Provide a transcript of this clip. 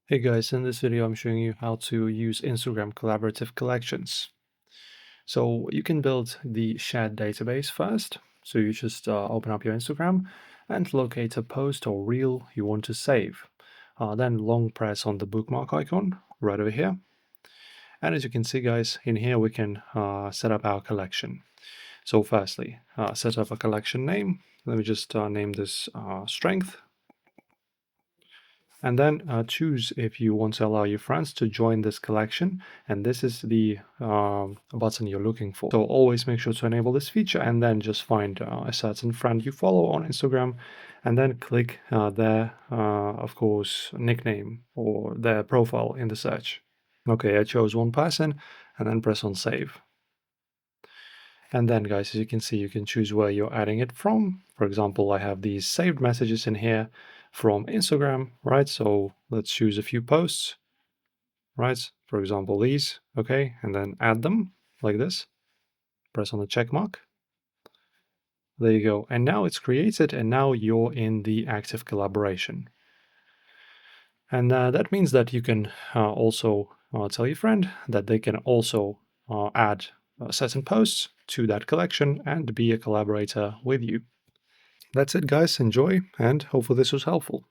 Hey guys, in this video I'm showing you how to use Instagram collaborative collections. So you can build the shared database first. So you just open up your Instagram and locate a post or reel you want to save. Then long press on the bookmark icon right over here. And as you can see guys, in here we can set up our collection. So firstly, set up a collection name. Let me just name this strength. And then choose if you want to allow your friends to join this collection. And this is the button you're looking for. So always make sure to enable this feature and then just find a certain friend you follow on Instagram and then click their, of course, nickname or their profile in the search. Okay, I chose one person and then press on save. And then guys, as you can see, you can choose where you're adding it from. For example, I have these saved messages in here from Instagram, right? So let's choose a few posts, right? For example, these, okay? And then add them like this. Press on the check mark. There you go. And now it's created and now you're in the active collaboration. And that means that you can also tell your friend that they can also add certain posts to that collection and be a collaborator with you. That's it, guys. Enjoy, and hopefully this was helpful.